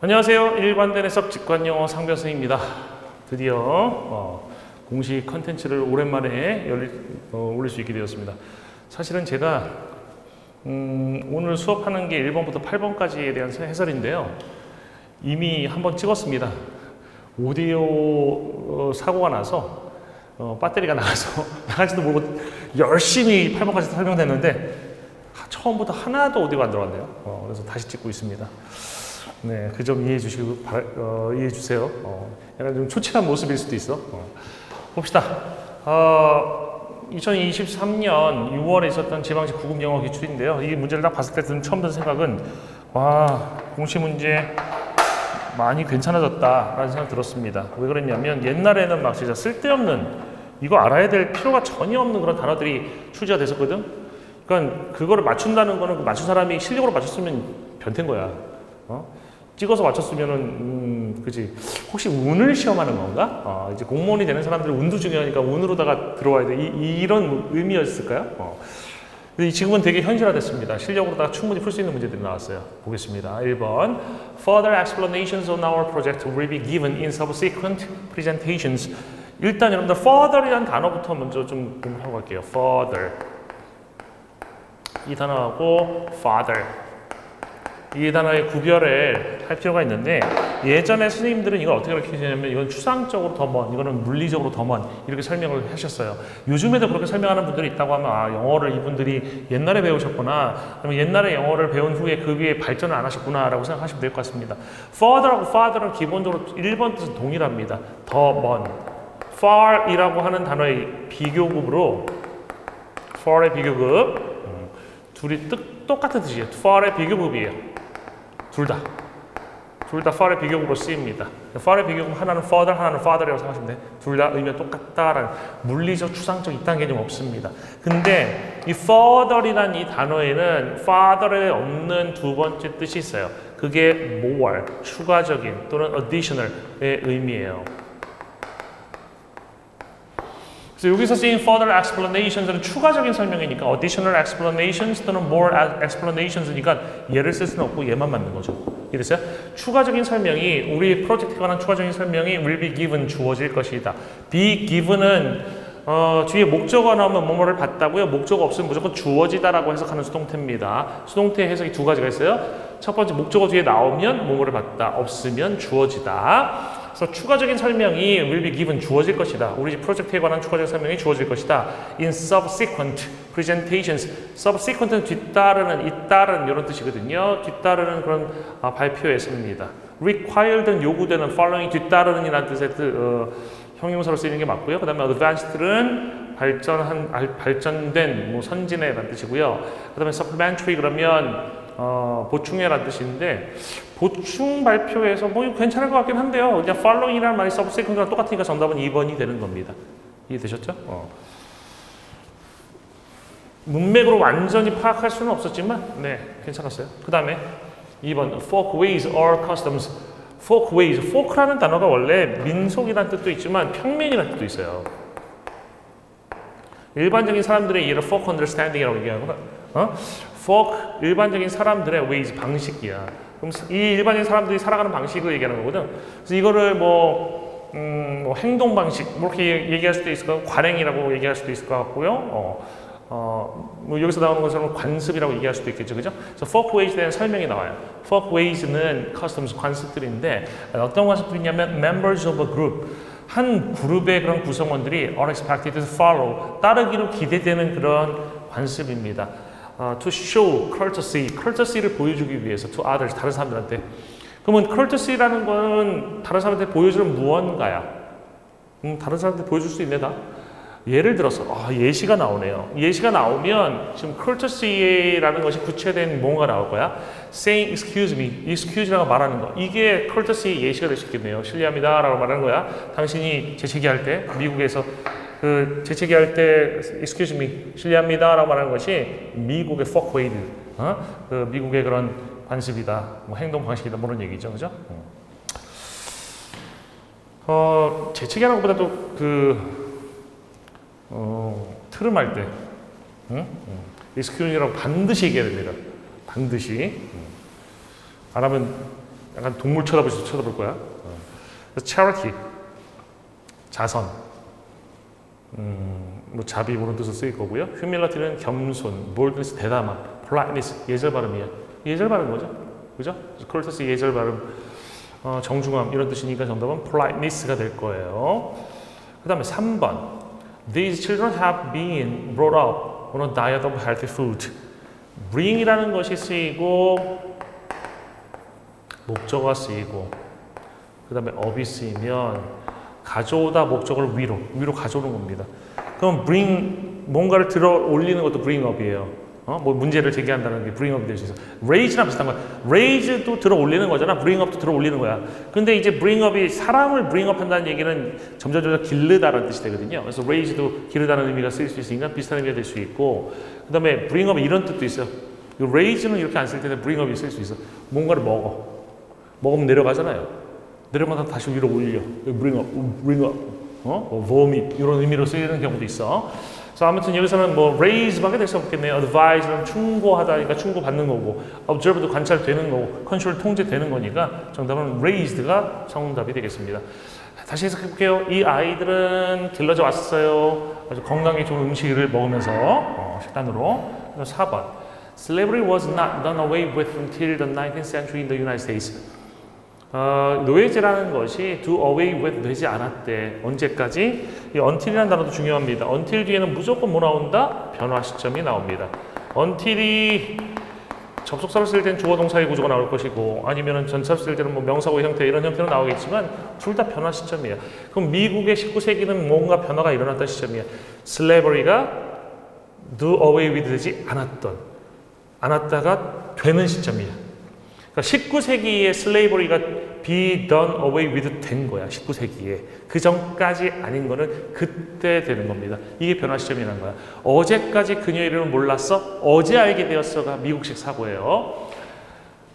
안녕하세요. 일관된 해석 직관영어 상변승입니다. 드디어 공식 컨텐츠를 오랜만에 올릴 수 있게 되었습니다. 사실은 제가 오늘 수업하는 게 1번부터 8번까지에 대한 해설인데요. 이미 한번 찍었습니다. 오디오 사고가 나서 배터리가 나가지도 모르고 열심히 8번까지 설명됐는데 처음부터 하나도 오디오가 안 들어갔네요. 그래서 다시 찍고 있습니다. 네, 그 점 이해해 주세요. 약간 좀 초췌한 모습일 수도 있어. 봅시다. 2023년 6월에 있었던 지방시 구급 영어 기출인데요. 이 문제를 딱 봤을 때 처음 든 생각은 공시 문제 많이 괜찮아졌다라는 생각 들었습니다. 왜 그랬냐면 옛날에는 막 진짜 쓸데없는 이거 알아야 될 필요가 전혀 없는 그런 단어들이 출제가 됐었거든. 그러니까 그거를 맞춘다는 거는 그 맞춘 사람이 실력으로 맞췄으면 변태인 거야. 찍어서 맞췄으면은 그지. 혹시 운을 시험하는 건가? 이제 공무원이 되는 사람들은 운도 중요하니까 운으로다가 들어와야 돼. 이런 의미였을까요? 근데 지금은 되게 현실화됐습니다. 실력으로다가 충분히 풀 수 있는 문제들이 나왔어요. 보겠습니다. 1번 Further explanations on our project will be given in subsequent presentations. 일단 여러분들 further이라는 단어부터 먼저 좀 공부하고 갈게요. further 이 단어하고 father 이 단어의 구별을 할 필요가 있는데, 예전에 선생님들은 이걸 어떻게 가르치냐면 이건 추상적으로 더 먼, 이거는 물리적으로 더 먼, 이렇게 설명을 하셨어요. 요즘에도 그렇게 설명하는 분들이 있다고 하면 영어를 이분들이 옛날에 배우셨구나, 아니면 옛날에 영어를 배운 후에 그 위에 발전을 안 하셨구나 라고 생각하시면 될 것 같습니다. further하고 farther는 기본적으로 1번 뜻은 동일합니다. 더 먼. far 이라고 하는 단어의 비교급으로 far의 비교급, 둘이 똑같은 뜻이에요. far의 비교급이에요. 둘 다 far의 비교급으로 쓰입니다. far의 비교급 하나는 further, 하나는 farther이라고 생각하시면 돼. 둘 다 의미가 똑같다라는 물리적, 추상적 이딴 개념 없습니다. 근데 이 further이라는 이 단어에는 farther에 없는 두 번째 뜻이 있어요. 그게 more, 추가적인 또는 additional의 의미예요. 그래서 여기서 쓰인 further explanations는 추가적인 설명이니까 additional explanations 또는 more explanations니까 얘를 쓸 수는 없고 얘만 맞는 거죠. 이랬어요? 추가적인 설명이, 우리 프로젝트에 관한 추가적인 설명이 will be given, 주어질 것이다. be given은 뒤에 목적어 나오면 뭐뭐를 받다고요. 목적어 없으면 무조건 주어지다라고 해석하는 수동태입니다. 수동태 해석이 두 가지가 있어요. 첫 번째, 목적어 뒤에 나오면 뭐뭐를 받다, 없으면 주어지다. 그래서 추가적인 설명이 will be given, 주어질 것이다. 우리 프로젝트에 관한 추가적인 설명이 주어질 것이다. in subsequent presentations. subsequent는 뒤따르는, 잇따르는 이런 뜻이거든요. 뒤따르는 그런 발표에 씁니다. required는 요구되는, following 뒤따르는 이라는 뜻의 형용사로 쓰이는 게 맞고요. 그 다음에 advanced는 발전된, 선진의 라는 뜻이고요. 그 다음에 supplementary 그러면 보충해라는 뜻인데, 보충 발표에서 이거 괜찮을 것 같긴 한데요. 그냥 following이라는 말이 subsequent랑 똑같으니까 정답은 2번이 되는 겁니다. 이해되셨죠? 문맥으로 완전히 파악할 수는 없었지만, 네, 괜찮았어요. 그 다음에 2번 folkways or customs. folkways, folk라는 단어가 원래 민속이라는 뜻도 있지만 평민이라는 뜻도 있어요. 일반적인 사람들의 이해를 folk understanding이라고 얘기하거나, folk, 일반적인 사람들의 ways, 방식이야. 그럼 이 일반적인 사람들이 살아가는 방식을 얘기하는 거거든. 그래서 이거를 행동 방식, 이렇게 얘기할 수도 있을 것 같고, 관행이라고 얘기할 수도 있을 것 같고요. 여기서 나오는 것처럼 관습이라고 얘기할 수도 있겠죠, 그죠? 그래서 folkways에 대한 설명이 나와요. folkways는 customs, 관습들인데, 어떤 관습들이냐면 members of a group, 한 그룹의 그런 구성원들이 are expected to follow, 따르기로 기대되는 그런 관습입니다. To show courtesy, courtesy를 보여주기 위해서, to others, 다른 사람들한테. 그러면 courtesy라는 거는 다른 사람한테 보여주는 무언가야. 다른 사람한테 보여줄 수 있네, 다. 예를 들어서 예시가 나오네요. 예시가 나오면 지금 courtesy라는 것이 구체된 뭔가 나올 거야. saying excuse me, excuse라고 말하는 거. 이게 courtesy 예시가 될 수 있겠네요. 실례합니다 라고 말하는 거야. 당신이 재채기할 때, 미국에서 재채기할 때 excuse me, 실례합니다 라고 말하는 것이 미국의 folkways, 미국의 그런 관습이다, 행동 방식이다, 그런 얘기죠. 그죠? 재채기하는 것보다도 트름할 때 excuse라고 반드시 얘기해야 됩니다. 반드시. 안 하면 약간 동물 쳐다볼 거야. charity, 자선, 뭐 자비 이런 뜻을 쓰일 거고요. humility는 겸손, boldness 대담함, politeness 예절 발음이야. 예절 발음 거죠, 그죠? courteous 예절 발음, 정중함 이런 뜻이니까 정답은 politeness가 될 거예요. 그 다음에 3번. These children have been brought up on a diet of healthy food. bring이라는 것이 쓰이고 목적어가 쓰이고 그 다음에 up이 쓰이면 가져오다 목적어를 위로 가져오는 겁니다. 그럼 bring 뭔가를 들어 올리는 것도 bring up이에요. 뭐 문제를 제기한다는 게 bring up이 될 수 있어. raise랑 비슷한 거야. raise도 들어 올리는 거잖아. bring up도 들어 올리는 거야. 근데 이제 bring up이 사람을 bring up 한다는 얘기는 점점 기르다라는 뜻이 되거든요. 그래서 raise도 기르다는 의미가 쓰일 수 있으니까 비슷한 의미가 될 수 있고 그 다음에 bring up 이런 뜻도 있어요. raise는 이렇게 안 쓸 텐데 bring up이 쓸 수 있어. 뭔가를 먹으면 내려가잖아요. 내려가다 다시 위로 올려. bring up, vomit 이런 의미로 쓰이는 경우도 있어. 그래서 아무튼 여기서는 뭐 raise밖에 될 수 없겠네요. advise는 충고하다니까 충고받는 거고, observe도 관찰되는 거고, control 통제되는 거니까 정답은 raised가 정답이 되겠습니다. 다시 해석해 볼게요. 이 아이들은 길러져 왔어요. 아주 건강에 좋은 음식을 먹으면서 식단으로. 4번. Slavery was not done away with until the 19th century in the United States. 노예제라는 것이 do away with 되지 않았대. 언제까지? 이 until이라는 단어도 중요합니다. until 뒤에는 무조건 뭐 나온다? 변화 시점이 나옵니다. until이 접속사를 쓸 때는 주어 동사의 구조가 나올 것이고 아니면 전치사를 쓸 때는 뭐 명사고 형태 이런 형태로 나오겠지만 둘 다 변화 시점이에요. 그럼 미국의 19세기는 뭔가 변화가 일어났던 시점이야. slavery가 do away with 되지 않았다가 되는 시점이야. 그러니까 19세기에 슬레이버리가 be done away with 된 거야. 19세기에. 그 전까지 아닌 거는 그때 되는 겁니다. 이게 변화 시점이라는 거야. 어제까지 그녀의 이름을 몰랐어? 어제 알게 되었어가 미국식 사고예요.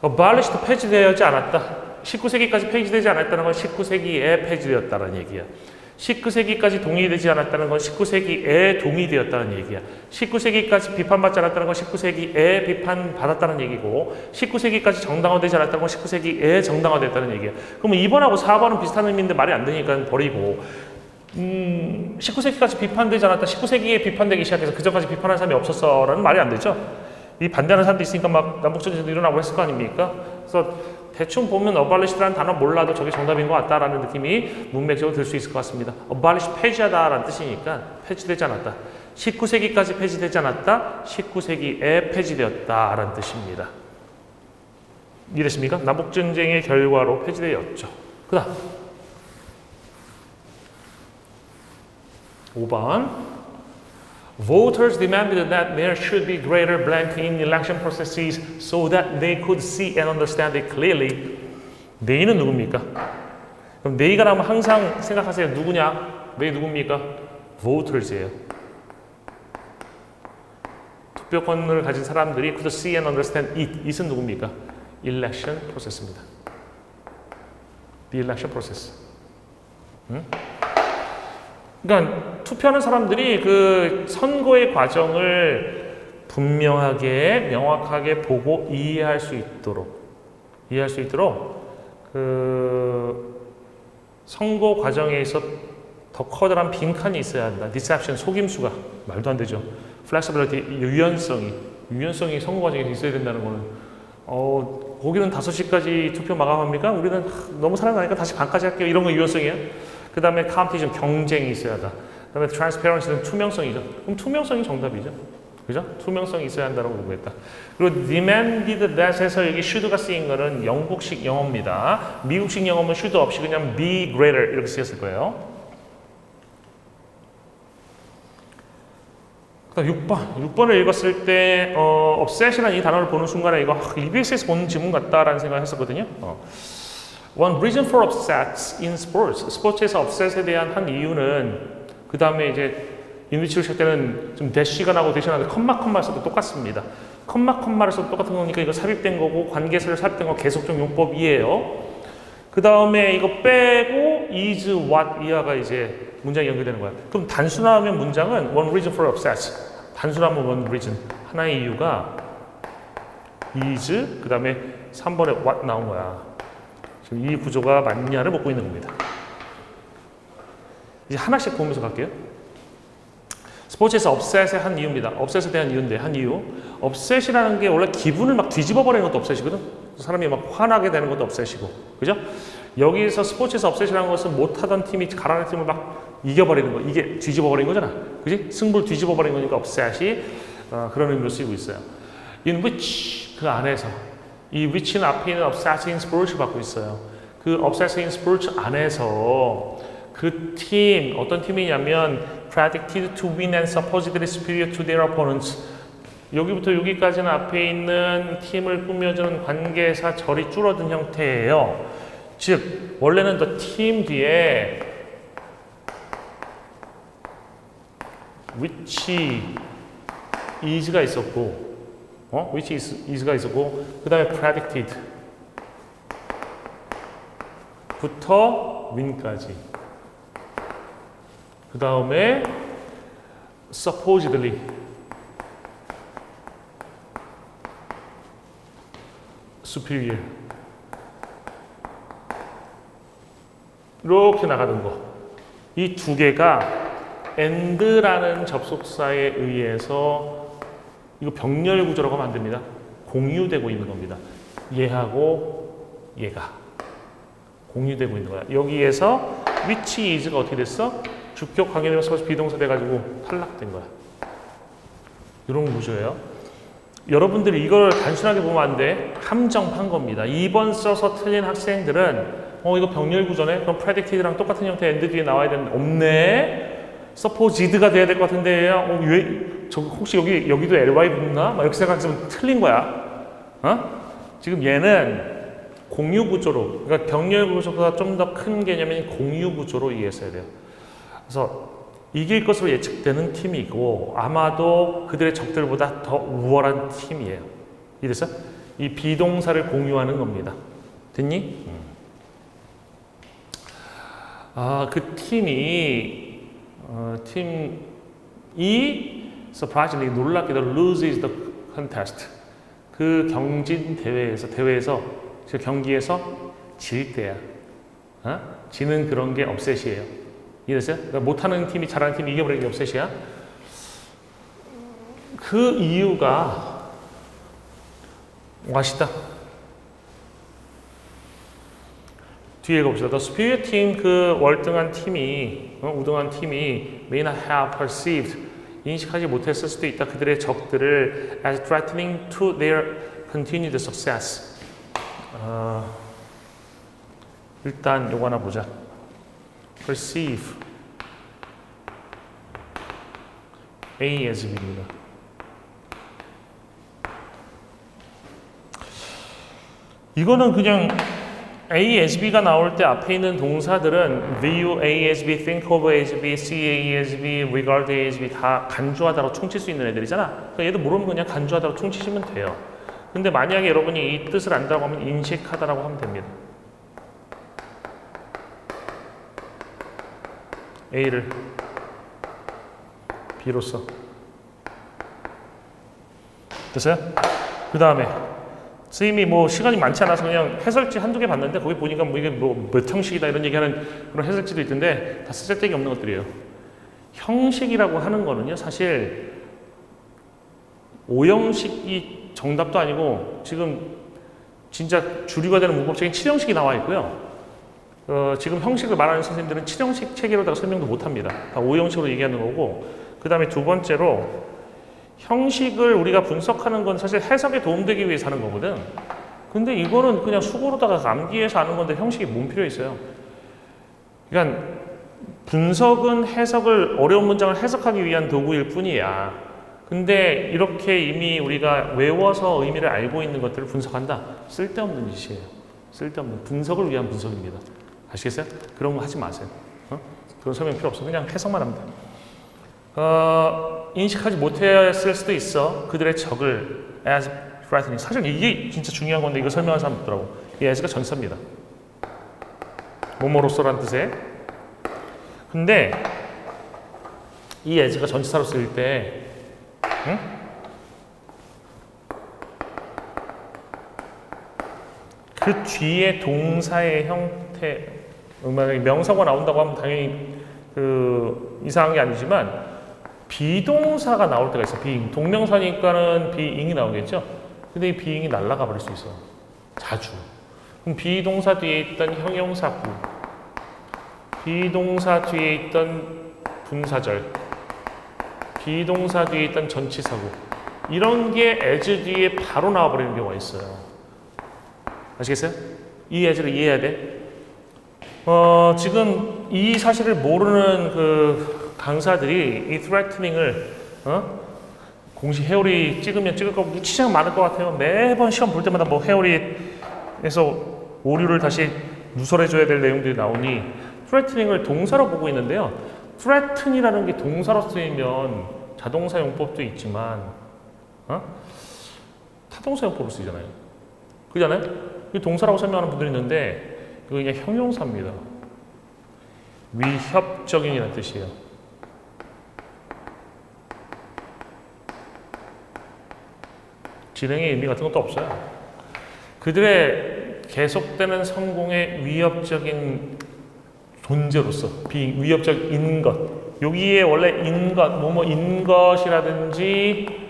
abolished 폐지되지 않았다. 19세기까지 폐지되지 않았다는 건 19세기에 폐지되었다는 얘기야. 19세기까지 동의되지 않았다는 건 19세기에 동의되었다는 얘기야. 19세기까지 비판받지 않았다는 건 19세기에 비판받았다는 얘기고 19세기까지 정당화되지 않았다는 건 19세기에 정당화됐다는 얘기야. 그러면 2번하고 4번은 비슷한 의미인데 말이 안 되니까 버리고 19세기까지 비판되지 않았다. 19세기에 비판되기 시작해서 그전까지 비판하는 사람이 없었어 라는 말이 안 되죠. 이 반대하는 사람도 있으니까 막 남북전쟁도 일어나고 했을 거 아닙니까? 그래서 대충 보면 abolish라는 단어 몰라도 저게 정답인 것 같다라는 느낌이 문맥적으로 들 수 있을 것 같습니다. abolish 폐지하다라는 뜻이니까 폐지되지 않았다. 19세기까지 폐지되지 않았다. 19세기에 폐지되었다라는 뜻입니다. 이해되십니까? 남북전쟁의 결과로 폐지되었죠. 그 다음 5번 Voters demanded that there should be greater blank in election processes so that they could see and understand it clearly. they는 누굽니까? 그럼 they가 나오면 항상 생각하세요. 누구냐? they 누굽니까? voters예요. 투표권을 가진 사람들이 could see and understand it. it은 누굽니까? election process입니다. the election process. 그러니까 투표하는 사람들이 그 선거의 과정을 분명하게 명확하게 보고 이해할 수 있도록 그 선거 과정에서 더 커다란 빈칸이 있어야 한다. deception 속임수가 말도 안 되죠. flexibility 유연성이 선거 과정에 있어야 된다는 거는 거기는 5시까지 투표 마감합니까? 우리는 너무 사랑하니까 다시 반까지 할게요. 이런 거 유연성이에요. 그 다음에 competition, 경쟁이 있어야 한다. 그 다음에 transparency는 투명성이죠. 그럼 투명성이 정답이죠. 그죠? 투명성이 있어야 한다고 공부했다. 그리고 demanded that에서 여기 should가 쓰인 거는 영국식 영어입니다. 미국식 영어는 should 없이 그냥 be greater 이렇게 쓰였을 거예요. 그다음 6번을 읽었을 때 obsession이라는 이 단어를 보는 순간에 이거 EBS에서 보는 지문 같다라는 생각을 했었거든요. One reason for upsets in sports. 스포츠에서 upset에 대한 한 이유는 그 다음에 이제 인위치를 칠 때는 좀 대시가 나고 대시가 나고 컴마를 써도 똑같습니다. 컴마를 써도 똑같은 거니까 이거 삽입된 거고 관계사를 삽입된 거 계속적 용법이에요. 그 다음에 이거 빼고 is, what 이하가 이제 문장이 연결되는 거야. 그럼 단순화하면 문장은 one reason for upsets. 단순하면 one reason. 하나의 이유가 is 그 다음에 3번에 what 나온 거야. 지금 이 구조가 맞냐를 묻고 있는 겁니다. 이제 하나씩 보면서 갈게요. 스포츠에서 업셋의 한 이유입니다. 업셋에 대한 이유인데, 한 이유. 업셋이라는 게 원래 기분을 막 뒤집어 버리는 것도 업셋이거든. 사람이 막 화나게 되는 것도 업셋이고, 그죠? 여기서 스포츠에서 업셋이라는 것은 못하던 팀이 가라는 팀을 막 이겨버리는 거, 이게 뒤집어 버린 거잖아, 그지? 승부를 뒤집어 버린 거니까 업셋이 그런 의미로 쓰이고 있어요. In which, 그 안에서, 이 which는 앞에 있는 obsessing spirit을 받고 있어요. 그 obsessing spirit 안에서 그 팀, 어떤 팀이냐면 predicted to win and supposedly superior to their opponents. 여기부터 여기까지는 앞에 있는 팀을 꾸며주는 관계사 절이 줄어든 형태예요. 즉, 원래는 the team 뒤에 which is가 있었고, which is가 있었고, 그 다음에 predicted 부터 win까지. 그 다음에 supposedly superior 이렇게 나가는 거. 이 두 개가 and라는 접속사에 의해서 이거 병렬 구조라고 하면 안 됩니다. 공유되고 있는 겁니다. 얘하고 얘가 공유되고 있는 거야. 여기에서 which is가 어떻게 됐어? 주격 관계되면서 비동사 돼가지고 탈락된 거야. 이런 구조예요. 여러분들이 이걸 단순하게 보면 안 돼. 함정판 겁니다. 2번 써서 틀린 학생들은 이거 병렬 구조네? 그럼 predicted랑 똑같은 형태 and 뒤에 나와야 되는데 없네? supposed가 돼야 될 것 같은데 혹시 여기도 ly 붙나? 막 이렇게 생각했으면 틀린 거야. 지금 얘는 공유 구조로, 그러니까 병렬 구조보다 좀 더 큰 개념인 공유 구조로 이해했어야 돼요. 그래서 이길 것으로 예측되는 팀이고 아마도 그들의 적들보다 더 우월한 팀이에요. 이래서 이 비동사를 공유하는 겁니다. 됐니? 그 팀이 surprisingly 놀랍게도 loses the contest. 그 경진 대회에서 그 경기에서 질 때야. 지는 그런 게 업셋이에요. 이해됐어요? 그러니까 못하는 팀이 잘하는 팀이 이겨버리는 게 업셋이야. 그 이유가 맛있다. 뒤에 읽어봅시다. The superior team, 그 월등한 팀이, 우등한 팀이 may not have perceived, 인식하지 못했을 수도 있다. 그들의 적들을 as threatening to their continued success. 일단 요거 하나 보자. perceive A as B입니다. 이거는 그냥 A as B가 나올 때 앞에 있는 동사들은 view A as B, think of A as B, see A as B, regard A as B 다 간주하다로 총칠 수 있는 애들이잖아. 그러니까 얘도 모르면 그냥 간주하다로 총치시면 돼요. 근데 만약에 여러분이 이 뜻을 안다고 하면 인식하다라고 하면 됩니다. A를 B로서 됐어요? 그 다음에 선생님이 뭐 시간이 많지 않아서 그냥 해설지 한두 개 봤는데 거기 보니까 뭐 이게 뭐 몇 형식이다 이런 얘기하는 그런 해설지도 있던데 다 쓸데기 없는 것들이에요. 형식이라고 하는 거는요 사실 5형식이 정답도 아니고 지금 진짜 주류가 되는 문법적인 7형식이 나와 있고요. 지금 형식을 말하는 선생님들은 7형식 체계로다가 설명도 못합니다. 다 5형식으로 얘기하는 거고 그 다음에 두 번째로 형식을 우리가 분석하는 건 사실 해석에 도움되기 위해서 하는 거거든. 근데 이거는 그냥 수고로다가 암기해서 하는 건데 형식이 뭔 필요 있어요. 그러니까 분석은 해석을 어려운 문장을 해석하기 위한 도구일 뿐이야. 근데 이렇게 이미 우리가 외워서 의미를 알고 있는 것들을 분석한다. 쓸데없는 짓이에요. 쓸데없는 분석을 위한 분석입니다. 아시겠어요? 그런 거 하지 마세요. 그런 설명 필요 없어. 그냥 해석만 합니다. 인식하지 못했을 수도 있어. 그들의 적을 as threatening. 사실 이게 진짜 중요한 건데 이거 설명하는 사람 없더라고. 이 as가 전사입니다. 뭐뭐로서란 뜻에. 근데 이 as가 전치사로 쓸 때 그 뒤에 동사의 형태, 명사가 나온다고 하면 당연히 이상한 게 아니지만 비동사가 나올 때가 있어. 비잉. 동명사니까는 비잉이 나오겠죠. 근데 이 비잉이 날아가 버릴 수 있어. 자주. 그럼 비동사 뒤에 있던 형용사구, 비동사 뒤에 있던 분사절, 비동사 뒤에 있던 전치사구, 이런 게 as 뒤에 바로 나와버리는 경우가 있어요. 아시겠어요? 이 as를 이해해야 돼. 지금 이 사실을 모르는 그 강사들이 이 threatening을 공식 회오리 찍으면 찍을 거 무지장 많을 것 같아요. 매번 시험 볼 때마다 뭐 회오리에서 오류를 다시 누설해줘야 될 내용들이 나오니 threatening을 동사로 보고 있는데요. threaten이라는 게 동사로 쓰이면 자동사 용법도 있지만 타동사 용법을 쓰잖아요. 그잖아요? 이 동사라고 설명하는 분들이 있는데 그거 그냥 형용사입니다. 위협적인이라는 뜻이에요. 진행의 의미 같은 것도 없어요. 그들의 계속되는 성공의 위협적인 존재로서 위협적인 것. 여기에 원래 인 것, 뭐뭐인 것이라든지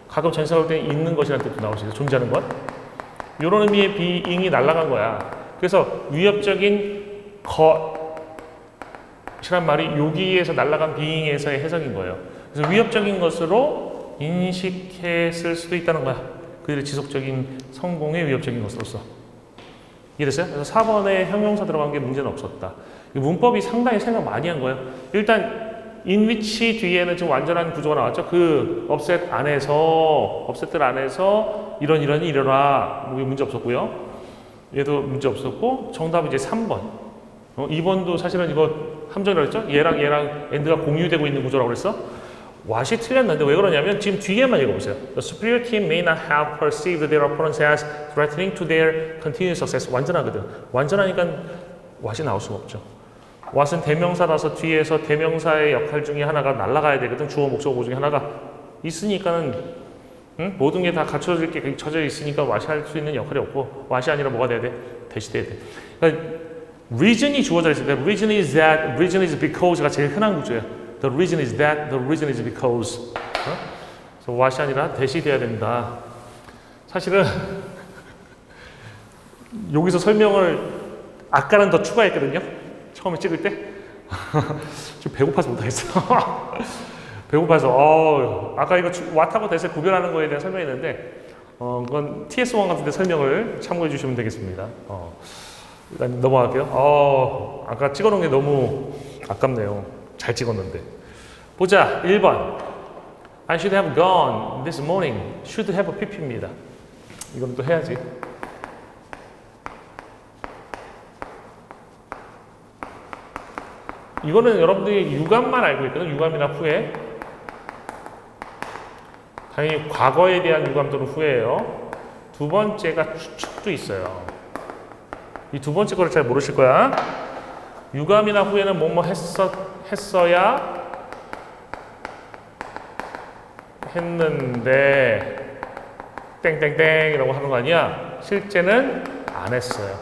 가끔 전치사 올 때 있는 것이라는 뜻도 나올 수 있어요. 존재하는 것. 이런 의미의 being이 날아간 거야. 그래서 위협적인 것이란 말이 여기에서 날아간 being에서의 해석인 거예요. 그래서 위협적인 것으로 인식했을 수도 있다는 거야. 그들의 지속적인 성공의 위협적인 것으로서. 이해됐어요? 그래서 4번에 형용사 들어간 게 문제는 없었다. 문법이 상당히 생각 많이 한 거예요. 일단 in which 뒤에는 지금 완전한 구조가 나왔죠. 그 업셋 안에서, 업셋들 안에서 이런이 일어나. 뭐 문제 없었고요. 얘도 문제 없었고, 정답은 이제 3번. 2번도 사실은 이거 함정이라고 했죠? 얘랑 end가 공유되고 있는 구조라고 그랬어? what이 틀렸는데 왜 그러냐면 지금 뒤에만 읽어보세요. The superior team may not have perceived their opponents as threatening to their continued success. 완전하거든. 완전하니까 what이 나올 수가 없죠. what은 대명사라서 뒤에서 대명사의 역할 중에 하나가 날아가야 되거든. 주어, 목적어 중에 하나가 있으니까는 모든 게 다 갖춰질 게 쳐져 있으니까 what이 할 수 있는 역할이 없고 what이 아니라 뭐가 돼야 돼? 대시돼야 돼. 그러니까 reason이 주어져 있을 때 reason is that, reason is because가 제일 흔한 구조예요. The reason is that, the reason is because. 그래서 what이 아니라 대시돼야 된다. 사실은 여기서 설명을 아까는 더 추가했거든요. 처음에 찍을 때. 좀 배고파서 못하겠어. 배고파서 아까 이거 what하고 that을 구별하는 거에 대한 설명했는데 그건 TS1 같은 데 설명을 참고해 주시면 되겠습니다. 일단 넘어갈게요. 아까 찍어놓은 게 너무 아깝네요. 잘 찍었는데. 보자. 1번. I should have gone this morning. should have pp입니다. 이건 또 해야지. 이거는 여러분들이 유감만 알고 있거든. 유감이나 후회. 당연히 과거에 대한 유감 또는 후회예요. 두 번째가 추측도 있어요. 이 두 번째 거를 잘 모르실 거야. 유감이나 후회는 뭐뭐 했어야 했는데 땡땡땡이라고 하는 거 아니야? 실제는 안 했어요.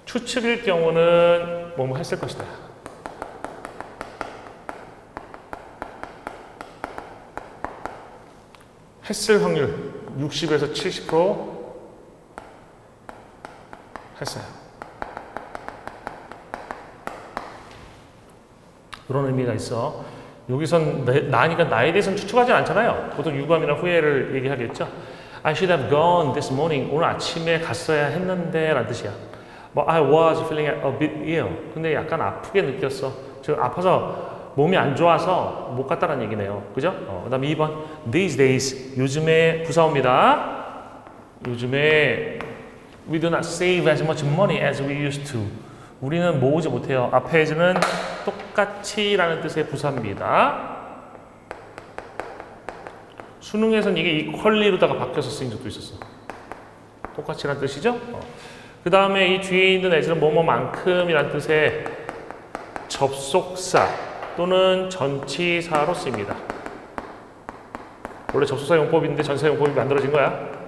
추측일 경우는 뭐뭐 했을 것이다. 했을 확률 60에서 70% 했어요. 그런 의미가 있어. 여기선 나니까 나에 대해서는 추측하지 않잖아요. 보통 유감이나 후회를 얘기하겠죠. I should have gone this morning. 오늘 아침에 갔어야 했는데 라는 뜻이야. 뭐 I was feeling a bit ill. 근데 약간 아프게 느꼈어. 저 아파서 몸이 안 좋아서 못 갔다는 얘기네요. 그죠? 그 다음에 2번. These days. 요즘에 부사어입니다. 요즘에 We do not save as much money as we used to. 우리는 모으지 못해요. 앞에 as는 똑같이 라는 뜻의 부사입니다. 수능에서는 이게 equally로다가 바뀌어서 쓰인 적도 있었어. 똑같이 라는 뜻이죠? 그 다음에 이 뒤에 있는 as는 뭐뭐만큼이라는 뜻의 접속사 또는 전치사로 쓰입니다. 원래 접속사 용법인데 전치사 용법이 만들어진 거야.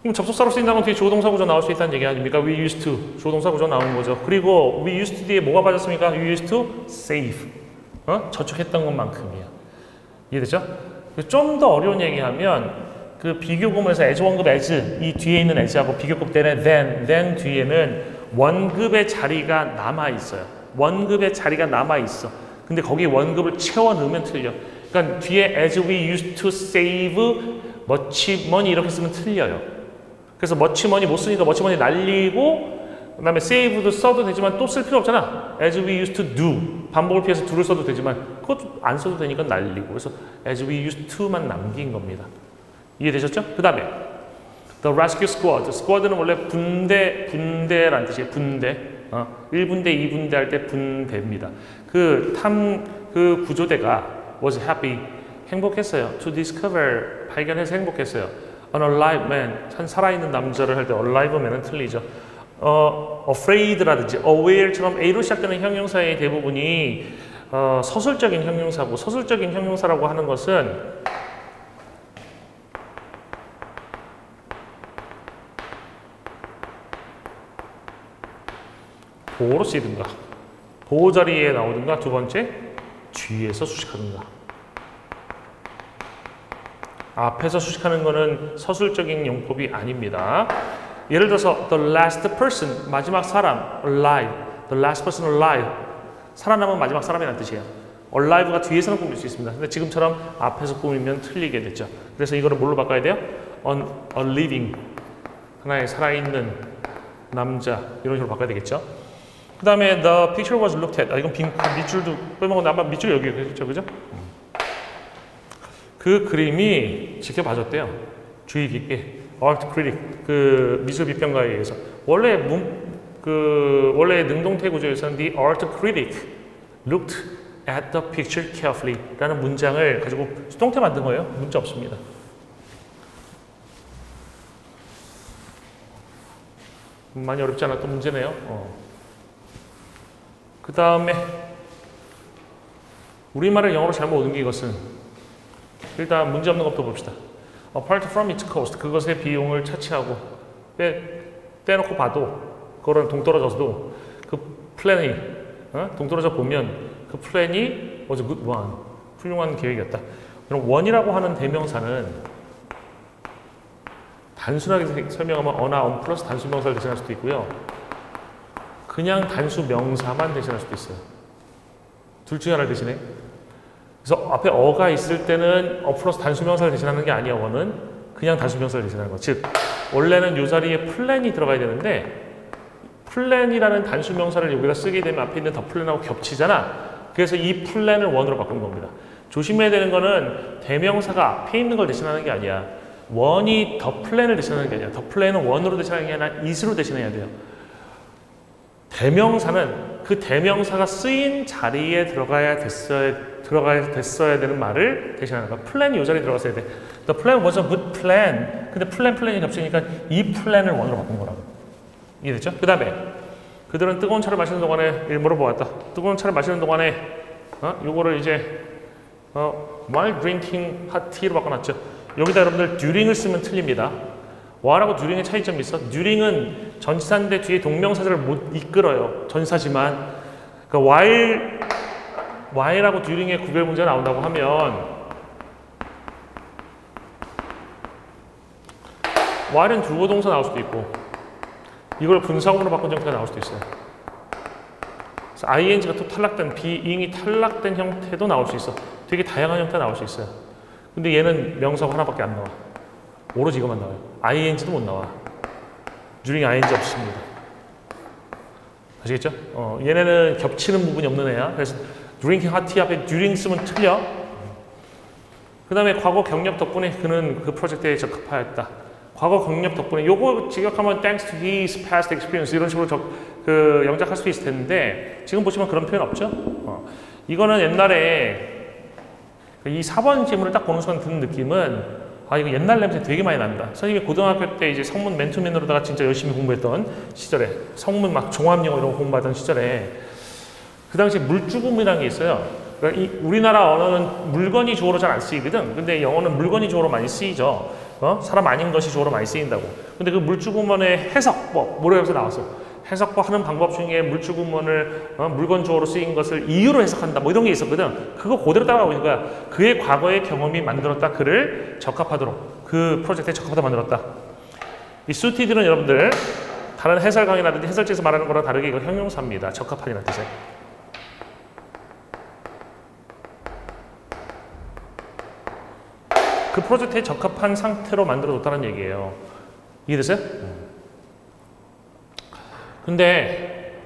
그럼 접속사로 쓰인 단어는 뒤에 주어동사 구조 나올 수 있다는 얘기 아닙니까? We used to. 주어동사 구조 나오는 거죠. 그리고 we used to 뒤에 뭐가 빠졌습니까? We used to save. 저축했던 것만큼이야. 이해되죠? 좀 더 어려운 얘기하면 그 비교급에서 as 원급 as 이 뒤에 있는 as하고 비교급 때는 then 뒤에는 원급의 자리가 남아 있어요. 원급의 자리가 남아 있어. 근데 거기 원급을 채워 넣으면 틀려. 그러니까 뒤에 as we used to save much money 이렇게 쓰면 틀려요. 그래서 much money 못 쓰니까 much money 날리고 그다음에 save도 써도 되지만 또 쓸 필요 없잖아. as we used to do 반복을 피해서 do를 써도 되지만 그것도 안 써도 되니까 날리고 그래서 as we used to만 남긴 겁니다. 이해되셨죠? 그 다음에 the rescue squad. squad는 원래 분대란 뜻이에요. 분대. 1분대, 2분대 할 때 분대입니다. 그 구조대가 was happy. 행복했어요. to discover. 발견해서 행복했어요. an alive man. 한 살아있는 남자를 할 때 alive man은 틀리죠. afraid라든지 aware처럼 A로 시작되는 형용사의 대부분이 서술적인 형용사고 서술적인 형용사라고 하는 것은 보호로 쓰이든가 보호 자리에 나오든가 두 번째 뒤에서 수식하든가 앞에서 수식하는 거는 서술적인 용법이 아닙니다. 예를 들어서 the last person 마지막 사람 alive the last person alive 살아남은 마지막 사람이라는 뜻이에요. alive가 뒤에서는 꾸밀 수 있습니다. 근데 지금처럼 앞에서 꾸미면 틀리게 됐죠. 그래서 이거를 뭘로 바꿔야 돼요? a living 하나의 살아있는 남자 이런 식으로 바꿔야 되겠죠. 그 다음에 the picture was looked at. 이건 밑줄도 빼먹었는데 아마 밑줄 여기 있겠죠, 그죠? 그 그림이 지켜봐줬대요. 주의 깊게. art critic, 그 미술 비평가에 의해서 원래 원래 능동태 구조에서는 the art critic looked at the picture carefully라는 문장을 가지고 수동태 만든 거예요. 문자 없습니다. 많이 어렵지 않았던 문제네요. 그 다음에 우리말을 영어로 잘못 옮긴 것은 일단 문제 없는 것부터 봅시다. Apart from its cost, 그것의 비용을 차치하고 떼놓고 봐도 그거랑 동떨어져서도 그 플랜이 동떨어져 보면 그 플랜이 was a good one, 훌륭한 계획이었다. 그럼 원이라고 하는 대명사는 단순하게 설명하면 어나 on 플러스 단수 명사를 대신할 수도 있고요. 그냥 단수 명사만 대신할 수도 있어요. 둘 중에 하나를 대신해. 그래서 앞에 어가 있을 때는 플러스 단수 명사를 대신하는 게 아니야. 원은 그냥 단수 명사를 대신하는 거. 즉 원래는 이 자리에 플랜이 들어가야 되는데 플랜이라는 단수 명사를 여기다 쓰게 되면 앞에 있는 더 플랜하고 겹치잖아. 그래서 이 플랜을 원으로 바꾼 겁니다. 조심해야 되는 거는 대명사가 앞에 있는 걸 대신하는 게 아니야. 원이 더 플랜을 대신하는 게 아니야. 더 플랜은 원으로 대신하는 게 아니라 is로 대신해야 돼요. 대명사는 그 대명사가 쓰인 자리에 들어가야 됐어야 되는 말을 대신하는 거야. 플랜이 이 자리에 들어갔어야 돼. The plan was a good plan. 근데 플랜이 겹치니까 이 플랜을 원으로 바꾼 거라고. 이해됐죠? 그 다음에 그들은 뜨거운 차를 마시는 동안에 물어보았다. 뜨거운 차를 마시는 동안에 요거를 이제 while drinking hot tea로 바꿔놨죠. 여기다 여러분들 during을 쓰면 틀립니다. while하고 during의 차이점이 있어. during은 전치사인데 뒤에 동명사절을 못 이끌어요. 전사지만 그러니까 while하고 during의 구별 문제가 나온다고 하면 while은 주어 동사 나올 수도 있고 이걸 분사구문으로 바꾼 형태가 나올 수도 있어요. 그래서 ing가 또 탈락된 being이 탈락된 형태도 나올 수 있어. 되게 다양한 형태가 나올 수 있어요. 근데 얘는 명사가 하나밖에 안 나와. 오로지 이것만 나와요. ing도 못 나와. during ing 없습니다. 아시겠죠? 얘네는 겹치는 부분이 없는 애야. 그래서 drinking hot tea 앞에 during 쓰면 틀려. 그 다음에 과거 경력 덕분에 그는 그 프로젝트에 적합하였다. 과거 경력 덕분에 요거 직역하면 thanks to his past experience 이런 식으로 영작할 수 있을 텐데 지금 보시면 그런 표현 없죠? 이거는 옛날에 이 4번 질문을 딱 보는 순간 드는 느낌은 이거 옛날 냄새 되게 많이 난다. 선생님이 고등학교 때 이제 성문 맨투맨으로다가 진짜 열심히 공부했던 시절에 성문 막 종합영어 이런 거 공부하던 시절에 그 당시에 물주금이라는 게 있어요. 그러니까 우리나라 언어는 물건이 주어로 잘 안 쓰이거든. 근데 영어는 물건이 주어로 많이 쓰이죠. 사람 아닌 것이 주어로 많이 쓰인다고. 근데 그 물주구문의 해석법, 모래에서 나왔어. 해석법 하는 방법 중에 물주구문을 물건 주어로 쓰인 것을 이유로 해석한다. 뭐 이런 게 있었거든. 그거 그대로 따라가고 있는 거야. 그의 과거의 경험이 만들었다. 그를 적합하도록. 그 프로젝트에 적합하다 만들었다. 이 suited는 여러분들 다른 해설 강의라든지 해설지에서 말하는 거랑 다르게 이거 형용사입니다. 적합한이라는 뜻에. 그 프로젝트에 적합한 상태로 만들어뒀다는 얘기예요. 이해됐어요? 근데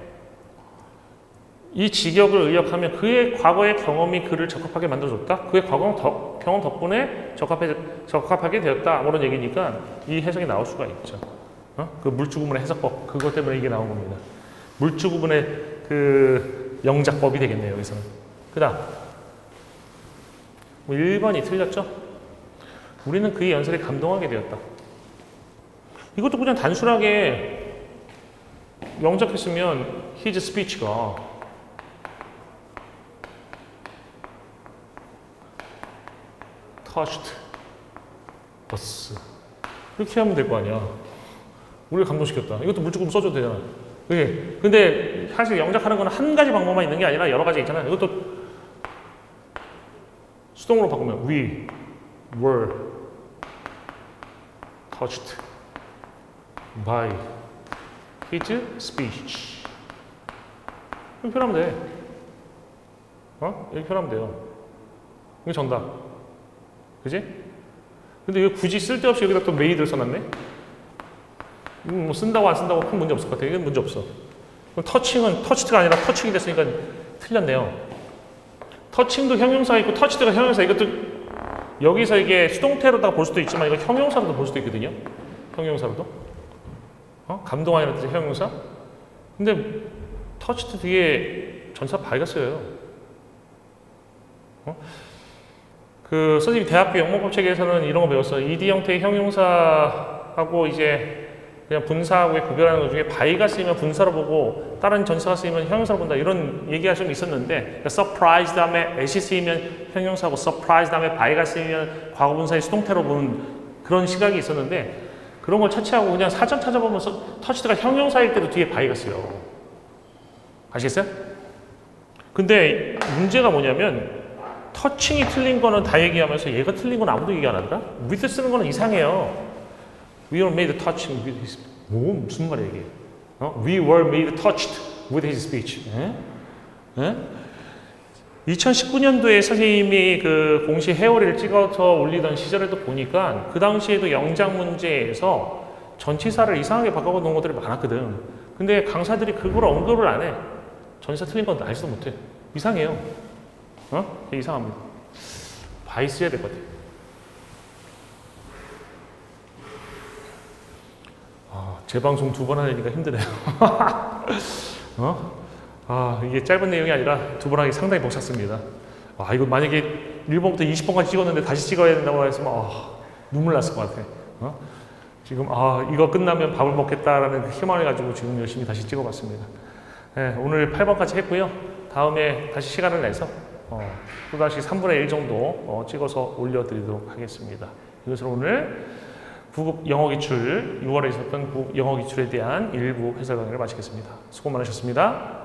이 직역을 의역하면 그의 과거의 경험이 그를 적합하게 만들어줬다? 그의 경험 덕분에 적합하게 되었다. 그런 얘기니까 이 해석이 나올 수가 있죠. 그 물주구문의 해석법, 그것 때문에 이게 나온 겁니다. 물주구문의 그 영작법이 되겠네요, 여기서는. 그 다음. 1번이 틀렸죠? 우리는 그의 연설에 감동하게 되었다. 이것도 그냥 단순하게 영작했으면 his speech가 touched us 이렇게 하면 될 거 아니야. 우리를 감동시켰다. 이것도 물주구문 써줘도 되잖아. 그게 근데 사실 영작하는 건 한 가지 방법만 있는 게 아니라 여러 가지 있잖아요. 이것도 수동으로 바꾸면 we were touched by his speech. 이렇게 표현하면 돼. 이렇게 표현하면 돼요. 이게 정답. 그지? 근데 이거 굳이 쓸데없이 여기다 또 made를 써놨네? 뭐 쓴다고 안 쓴다고 큰 문제 없을 것 같아. 이건 문제 없어. 그럼 터칭은 터치드가 아니라 터칭이 됐으니까 틀렸네요. 터칭도 형용사가 있고 터치드가 형용사. 이것도 여기서 이게 수동태로다가 볼 수도 있지만 이거 형용사로도 볼 수도 있거든요. 형용사로도. 감동하는 뜻의 형용사. 근데 터치드 뒤에 전사 by가 쓰여요. 그 선생님 대학교 영문법 책에서는 이런 거 배웠어요. ed 형태의 형용사하고 이제 그냥 분사하고의 구별하는 것 중에 by가 쓰이면 분사로 보고 다른 전사가 쓰이면 형용사로 본다. 이런 얘기가 좀 있었는데 그러니까 surprise 다음에 at이 쓰이면 형용사고 surprise 다음에 by가 쓰이면 과거분사의 수동태로 보는 그런 시각이 있었는데 그런 걸 차치하고 그냥 사전 찾아보면서 터치드가 형용사일 때도 뒤에 by가 쓰여. 아시겠어요? 근데 문제가 뭐냐면 터칭이 틀린 거는 다 얘기하면서 얘가 틀린 건 아무도 얘기 안 하더라? with 쓰는 거는 이상해요. We were made touching with his 무슨 말이야 이게? We were made touched with his speech. 2019년도에 선생님이 그 공시 회오리를 찍어서 올리던 시절에도 보니까 그 당시에도 영작 문제에서 전치사를 이상하게 바꿔 놓은 것들이 많았거든. 근데 강사들이 그걸 언급을 안 해. 전치사 틀린 건 알지도 못해. 이상해요. 이상합니다. by 써야 될 것 같아요. 재방송 2번 하니까 힘드네요. 이게 짧은 내용이 아니라 2번 하기 상당히 벅찼습니다. 이거 만약에 1번부터 20번까지 찍었는데 다시 찍어야 된다고 했으면 눈물 났을 것 같아. 지금 이거 끝나면 밥을 먹겠다라는 희망을 가지고 지금 열심히 다시 찍어봤습니다. 네, 오늘 8번까지 했고요. 다음에 다시 시간을 내서 또다시 3분의 1 정도 찍어서 올려드리도록 하겠습니다. 이것으로 오늘 9급 영어기출, 6월에 있었던 9급 영어기출에 대한 일부 해설 강의를 마치겠습니다. 수고 많으셨습니다.